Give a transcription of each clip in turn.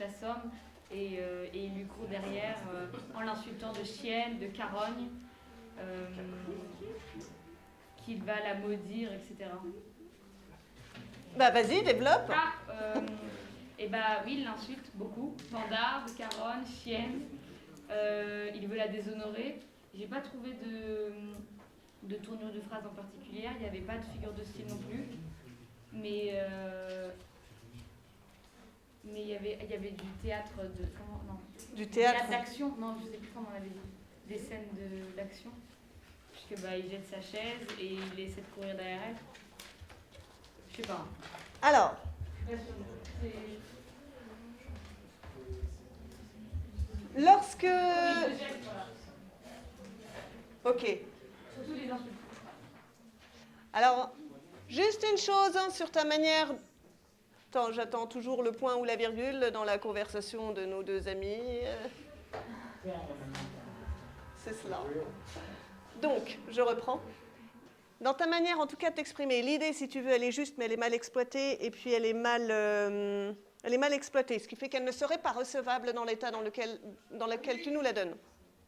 l'assomme et il lui court derrière en l'insultant de chienne, de carogne, qu'il va la maudire, etc. Bah vas-y, développe. Et bah oui, il l'insulte beaucoup. Bandarde, carogne, chienne. Il veut la déshonorer. J'ai pas trouvé de tournure de phrase en particulier. Il n'y avait pas de figure de style non plus. Mais il y avait du théâtre de... Comment, non. Du théâtre d'action. Non, je sais plus comment on avait dit. Des scènes d'action. Puisque bah, il jette sa chaise et il essaie de courir derrière elle. Je sais pas. Alors. Lorsque... Ok. Surtout les insultes. Alors, juste une chose hein, sur ta manière... Attends, j'attends toujours le point ou la virgule dans la conversation de nos deux amis. C'est cela. Donc, je reprends. Dans ta manière, en tout cas, de t'exprimer, l'idée, si tu veux, elle est juste, mais elle est mal exploitée, et puis elle est mal exploitée, ce qui fait qu'elle ne serait pas recevable dans l'état dans lequel tu nous la donnes.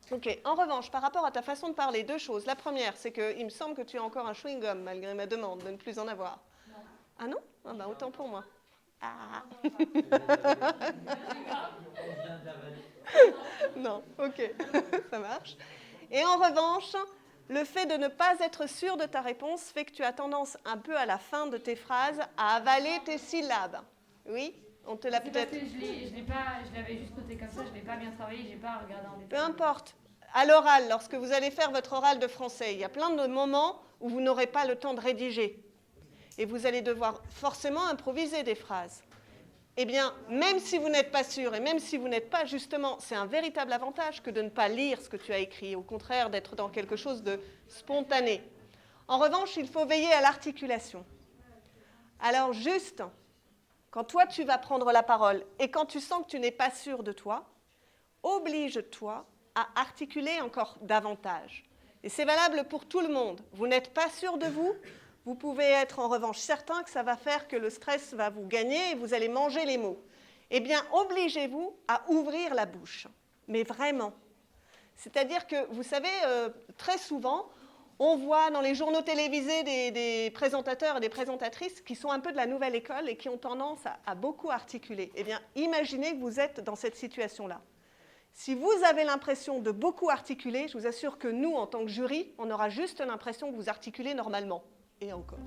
Ok. En revanche, par rapport à ta façon de parler, deux choses. La première, c'est qu'il me semble que tu as encore un chewing-gum, malgré ma demande de ne plus en avoir. Non. Ah non? Ah ben, autant pour moi. Ah. Non, ok, ça marche. Et en revanche, le fait de ne pas être sûr de ta réponse fait que tu as tendance un peu à la fin de tes phrases à avaler tes syllabes. Oui? On te l'a peut-être... Je l'avais juste noté comme ça, je ne l'ai pas bien travaillé, je n'ai pas regardé en détail. Peu importe. À l'oral, lorsque vous allez faire votre oral de français, il y a plein de moments où vous n'aurez pas le temps de rédiger. Et vous allez devoir forcément improviser des phrases. Eh bien, même si vous n'êtes pas sûr, et même si vous n'êtes pas justement, c'est un véritable avantage que de ne pas lire ce que tu as écrit, au contraire d'être dans quelque chose de spontané. En revanche, il faut veiller à l'articulation. Alors juste, quand toi tu vas prendre la parole, et quand tu sens que tu n'es pas sûr de toi, oblige-toi à articuler encore davantage. Et c'est valable pour tout le monde. Vous n'êtes pas sûr de vous, vous pouvez être en revanche certain que ça va faire que le stress va vous gagner et vous allez manger les mots. Eh bien, obligez-vous à ouvrir la bouche. Mais vraiment. C'est-à-dire que, vous savez, très souvent, on voit dans les journaux télévisés des présentateurs et des présentatrices qui sont un peu de la nouvelle école et qui ont tendance à beaucoup articuler. Eh bien, imaginez que vous êtes dans cette situation-là. Si vous avez l'impression de beaucoup articuler, je vous assure que nous, en tant que jury, on aura juste l'impression que vous articulez normalement. Et encore.